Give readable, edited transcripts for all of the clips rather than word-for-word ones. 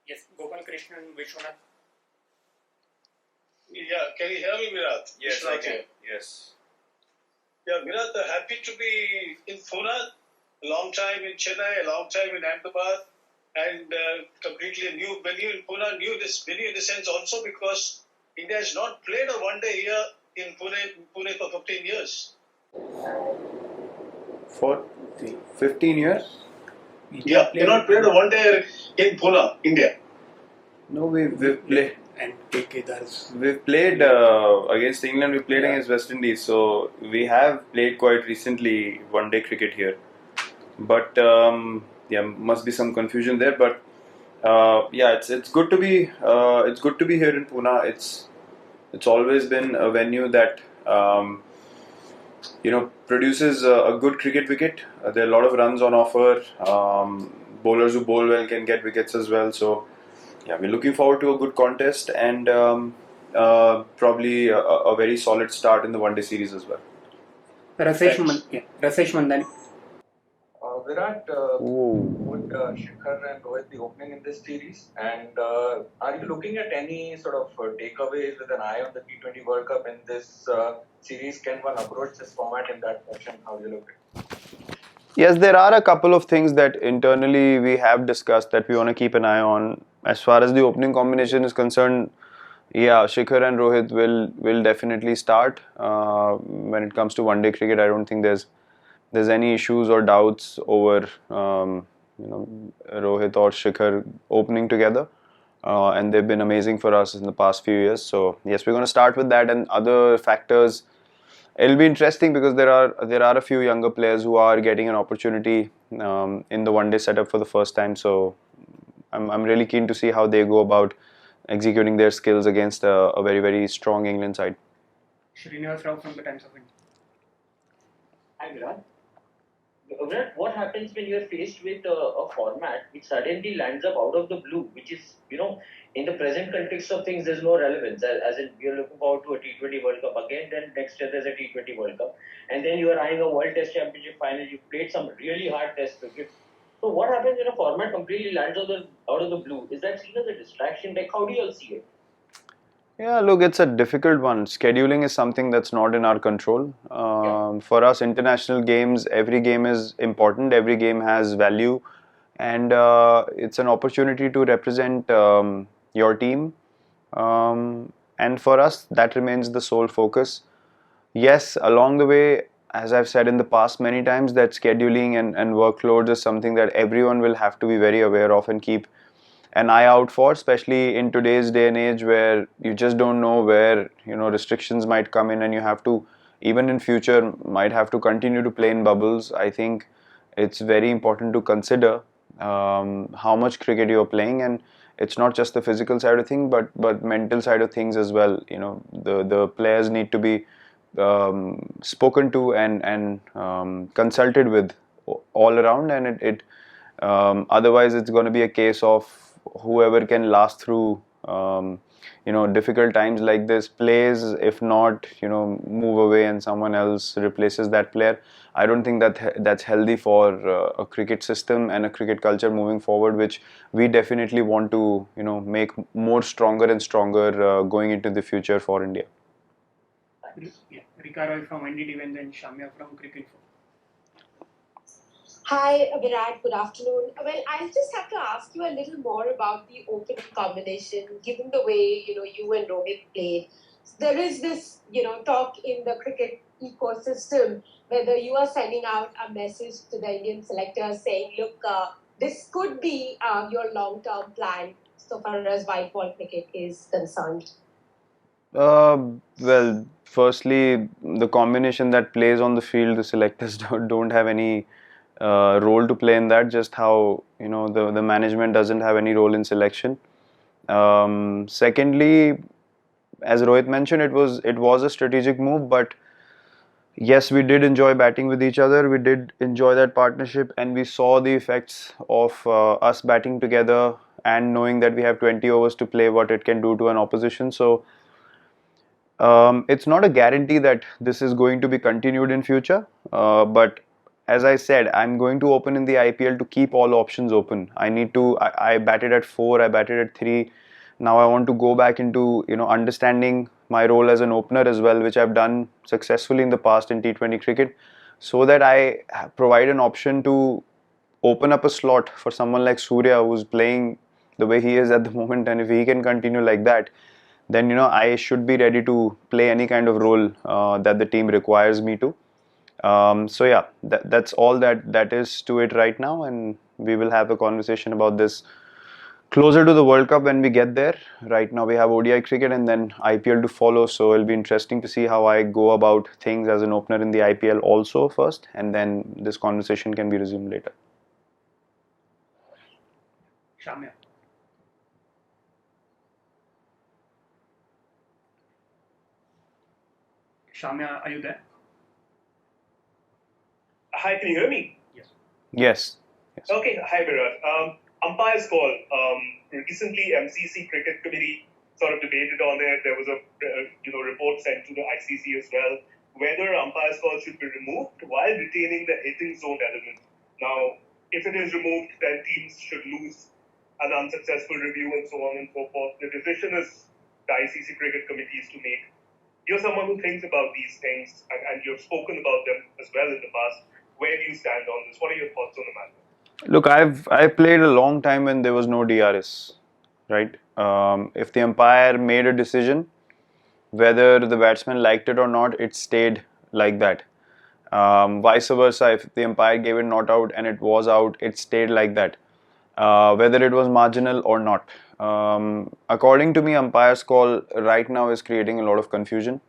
Yes, Gopal Krishnan Vishwanath. Yeah, can you hear me, Virat? Yes, I can. Yes. Yeah, Virat, happy to be in Pune. A long time in Chennai, a long time in Ahmedabad, and completely new venue in Pune. New this venue in the sense also because India has not played a one-day here in Pune for 15 years. For 15 years? Yeah, they not played a one-day in Pune, India. No, we've played. And Kedar's. We've played against England. We played against West Indies, so we have played quite recently one-day cricket here. But must be some confusion there. But it's good to be here in Pune. It's always been a venue that produces a good cricket wicket. There are a lot of runs on offer. Bowlers who bowl well can get wickets as well. So yeah, we're looking forward to a good contest and probably a very solid start in the one-day series as well. Rasesh Mandani. Virat, would Shikhar and Rohit be opening in this series? And are you looking at any sort of takeaways with an eye on the T20 World Cup in this series? Can one approach this format in that fashion? How do you look at it? Yes, there are a couple of things that internally we have discussed that we want to keep an eye on. As far as the opening combination is concerned, yeah, Shikhar and Rohit will definitely start. When it comes to one-day cricket, I don't think there's any issues or doubts over Rohit or Shikhar opening together, and they've been amazing for us in the past few years. So yes, we're going to start with that, and other factors. It'll be interesting because there are a few younger players who are getting an opportunity in the one-day setup for the first time. So I'm really keen to see how they go about executing their skills against a very, very strong England side. Srinivas Rao from the Times of India. Hi Virat. Virat, what happens when you are faced with a format which suddenly lands up out of the blue, which is, in the present context of things, there's no relevance. As in, we are looking forward to a T20 World Cup again, then next year there's a T20 World Cup. And then you are eyeing a World Test Championship final, you've played some really hard test cricket. So what happens when a format completely lands out of the blue? Is that seen as a distraction? Like, how do you all see it? Yeah, look, it's a difficult one. Scheduling is something that's not in our control. For us, international games, every game is important. Every game has value, and it's an opportunity to represent your team. And for us, that remains the sole focus. Yes, along the way, as I've said in the past many times, that scheduling and workloads is something that everyone will have to be very aware of and keep an eye out for, especially in today's day and age where you just don't know where restrictions might come in, and you have to, even in future, might have to continue to play in bubbles. I think it's very important to consider how much cricket you're playing, and it's not just the physical side of things, but mental side of things as well. The players need to be spoken to and consulted with all around, and otherwise it's going to be a case of whoever can last through difficult times like this plays. If not, move away and someone else replaces that player. I don't think that's healthy for a cricket system and a cricket culture moving forward, which we definitely want to make more stronger and stronger going into the future for India. Rika Roy from NDTV and then Shamya from Cricket. Hi Virat, good afternoon. Well, I just have to ask you a little more about the opening combination. Given the way you and Rohit played, there is this talk in the cricket ecosystem whether you are sending out a message to the Indian selectors saying, look, this could be your long-term plan so far as white ball cricket is concerned. Well, firstly, the combination that plays on the field, the selectors don't have any role to play in that. Just how the management doesn't have any role in selection. Secondly, as Rohit mentioned, it was a strategic move, but yes, we did enjoy batting with each other. We did enjoy that partnership, and we saw the effects of us batting together and knowing that we have 20 overs to play, what it can do to an opposition. So it's not a guarantee that this is going to be continued in future, but as I said, I'm going to open in the IPL to keep all options open. I batted at 4, I batted at 3. Now I want to go back into, understanding my role as an opener as well, which I've done successfully in the past in T20 cricket, so that I provide an option to open up a slot for someone like Surya, who's playing the way he is at the moment, and if he can continue like that, then I should be ready to play any kind of role that the team requires me to. So yeah, that's all that is to it right now, and we will have a conversation about this closer to the World Cup when we get there. Right now we have ODI cricket and then IPL to follow, so it'll be interesting to see how I go about things as an opener in the IPL also first, and then this conversation can be resumed later. Shamya. Shamya, are you there? Hi, can you hear me? Yes. Okay, hi Virat. Umpire's call. Recently, MCC Cricket Committee sort of debated on it. There was a report sent to the ICC as well, whether umpire's call should be removed while retaining the hitting zone element. Now, if it is removed, then teams should lose an unsuccessful review and so on and so forth. The decision is the ICC Cricket Committee's to make. You're someone who thinks about these things, and you've spoken about them as well in the past. Where do you stand on this? What are your thoughts on the matter? Look, I've played a long time when there was no DRS, right? If the umpire made a decision, whether the batsman liked it or not, it stayed like that. Vice versa, if the umpire gave it not out and it was out, it stayed like that. Whether it was marginal or not. According to me, umpire's call right now is creating a lot of confusion.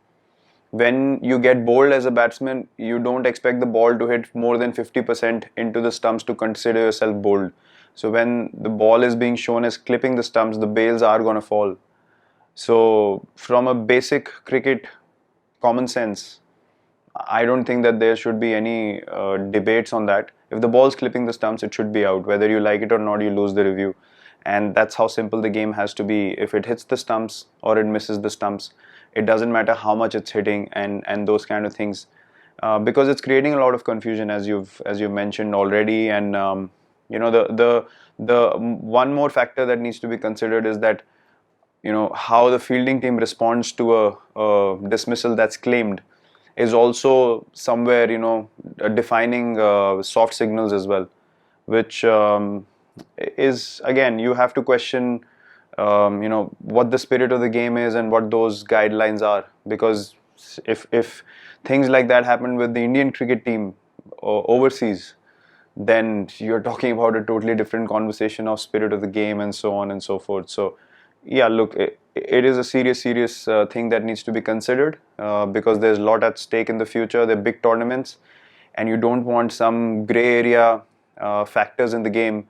When you get bowled as a batsman, you don't expect the ball to hit more than 50% into the stumps to consider yourself bowled. So when the ball is being shown as clipping the stumps, the bails are going to fall. So from a basic cricket common sense, I don't think that there should be any debates on that. If the ball's clipping the stumps, it should be out. Whether you like it or not, you lose the review. And that's how simple the game has to be. If it hits the stumps or it misses the stumps, it doesn't matter how much it's hitting and those kind of things, because it's creating a lot of confusion, as you've mentioned already. And the one more factor that needs to be considered is that how the fielding team responds to a dismissal that's claimed is also somewhere defining soft signals as well, which is, again, you have to question what the spirit of the game is and what those guidelines are, because if things like that happen with the Indian cricket team overseas, then you're talking about a totally different conversation of spirit of the game and so on and so forth. So yeah, look, it is a serious thing that needs to be considered, because there's a lot at stake in the future. They're big tournaments, and you don't want some grey area factors in the game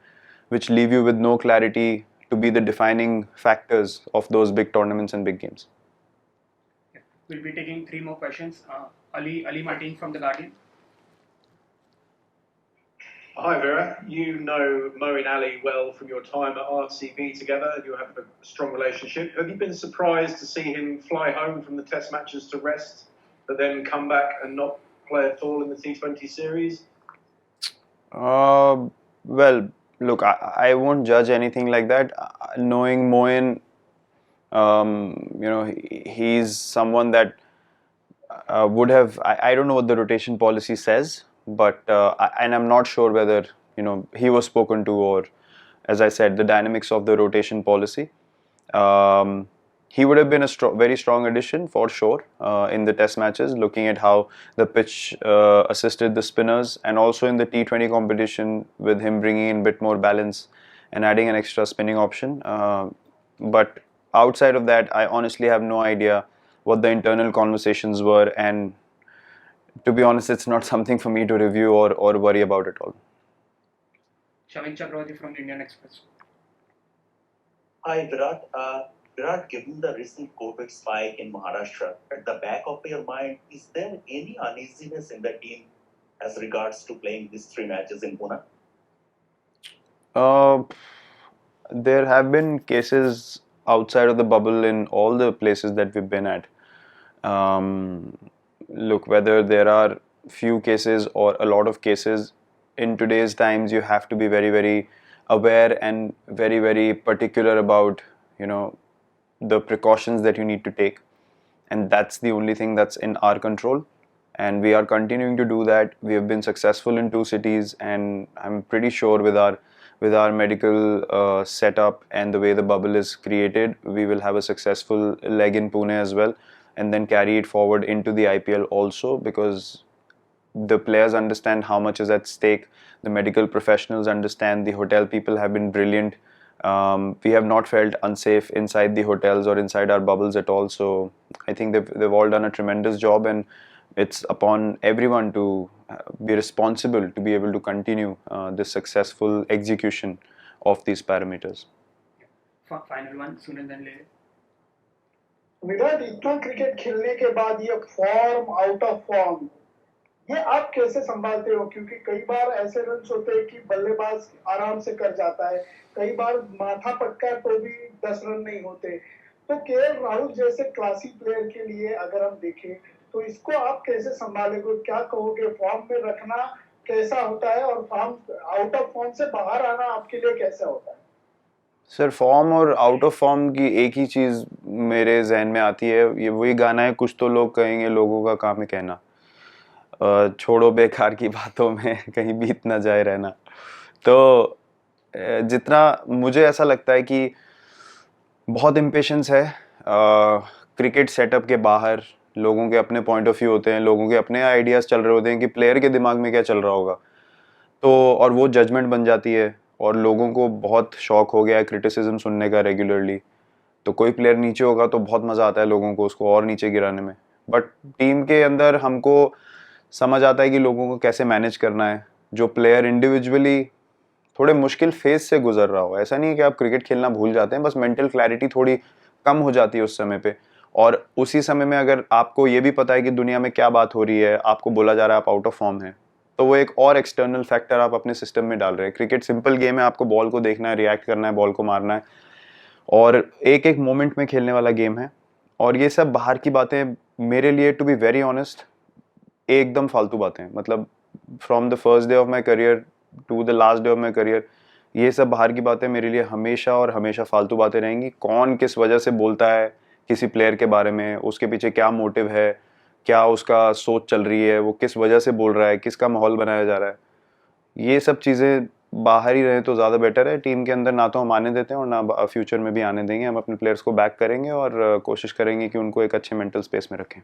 which leave you with no clarity to be the defining factors of those big tournaments and big games. Yeah. We'll be taking 3 more questions. Ali Martin from The Guardian. Hi Vera, you know Moeen Ali well from your time at RCB together. You have a strong relationship. Have you been surprised to see him fly home from the Test matches to rest, but then come back and not play at all in the T20 series? Well, look, I won't judge anything like that. Knowing Moeen, he's someone that would have. I don't know what the rotation policy says, but and I'm not sure whether he was spoken to, or, as I said, the dynamics of the rotation policy. He would have been a very strong addition for sure in the Test matches, looking at how the pitch assisted the spinners, and also in the T20 competition with him bringing in a bit more balance and adding an extra spinning option. But outside of that, I honestly have no idea what the internal conversations were, and to be honest, it's not something for me to review or worry about at all. Shavin Chakravarti from the Indian Express. Hi Virat. Virat, given the recent COVID spike in Maharashtra, at the back of your mind, is there any uneasiness in the team as regards to playing these 3 matches in Pune? There have been cases outside of the bubble in all the places that we've been at. Look, whether there are few cases or a lot of cases. In today's times, you have to be very, very aware and very, very particular about, you know, the precautions that you need to take, and that's the only thing that's in our control, and we are continuing to do that. We have been successful in 2 cities, and I'm pretty sure with our medical setup and the way the bubble is created, we will have a successful leg in Pune as well, and then carry it forward into the IPL also, because the players understand how much is at stake, the medical professionals understand, the hotel people have been brilliant. We have not felt unsafe inside the hotels or inside our bubbles at all, so I think they've all done a tremendous job, and it's upon everyone to be responsible to be able to continue this successful execution of these parameters. Final one, Sunil then Lele. Virat, इतना cricket खेलने के बाद ये form out of form, ये आप कैसे संभालते हो? क्योंकि कई बार ऐसे रन्स होते हैं कि बल्लेबाज आराम से कर जाता है, कई बार माथा पटका तो भी 10 रन नहीं होते। तो केएल राहुल जैसे क्लासी प्लेयर के लिए अगर हम देखें तो इसको आप कैसे संभालोगे? क्या कहोगे? फॉर्म में रखना कैसा होता है और फॉर्म आउट ऑफ फॉर्म से बाहर आना आपके लिए कैसा होता है? सर, फॉर्म और आउट ऑफ फॉर्म की एक ही चीज़ मेरे जहन में आती है, ये वही गाना है, कुछ तो लोग कहेंगे लोगों का काम है कहना, छोड़ो बेकार की बातों में कहीं बीत ना जाए रहना। तो जितना मुझे ऐसा लगता है कि बहुत इम्पेशंस है क्रिकेट सेटअप के बाहर, लोगों के अपने पॉइंट ऑफ व्यू होते हैं, लोगों के अपने आइडियाज़ चल रहे होते हैं कि प्लेयर के दिमाग में क्या चल रहा होगा, तो और वो जजमेंट बन जाती है, और लोगों को बहुत शौक हो गया है क्रिटिसिज्म सुनने का रेगुलरली। तो कोई प्लेयर नीचे होगा तो बहुत मज़ा आता है लोगों को उसको और नीचे गिराने में, बट टीम के अंदर हमको समझ आता है कि लोगों को कैसे मैनेज करना है। जो प्लेयर इंडिविजुअली थोड़े मुश्किल फेज से गुजर रहा हो, ऐसा नहीं है कि आप क्रिकेट खेलना भूल जाते हैं, बस मेंटल क्लैरिटी थोड़ी कम हो जाती है उस समय पे, और उसी समय में अगर आपको ये भी पता है कि दुनिया में क्या बात हो रही है, आपको बोला जा रहा है आप आउट ऑफ फॉर्म है, तो वो एक और एक्सटर्नल फैक्टर आप अपने सिस्टम में डाल रहे हैं। क्रिकेट सिंपल गेम है, आपको बॉल को देखना है, रिएक्ट करना है, बॉल को मारना है, और एक एक मोमेंट में खेलने वाला गेम है। और ये सब बाहर की बातें मेरे लिए, टू बी वेरी ऑनेस्ट, एकदम फालतू बातें। मतलब from the first day of my career to the last day of my career, ये सब बाहर की बातें मेरे लिए हमेशा और हमेशा फालतू बातें रहेंगी। कौन किस वजह से बोलता है किसी प्लेयर के बारे में, उसके पीछे क्या मोटिव है, क्या उसका सोच चल रही है, वो किस वजह से बोल रहा है, किसका माहौल बनाया जा रहा है, ये सब चीज़ें बाहर ही रहे तो ज़्यादा बेटर है। टीम के अंदर ना तो हम आने देते हैं और ना फ्यूचर में भी आने देंगे। हम अपने प्लेयर्स को बैक करेंगे और कोशिश करेंगे कि उनको एक अच्छे मेंटल स्पेस में रखें।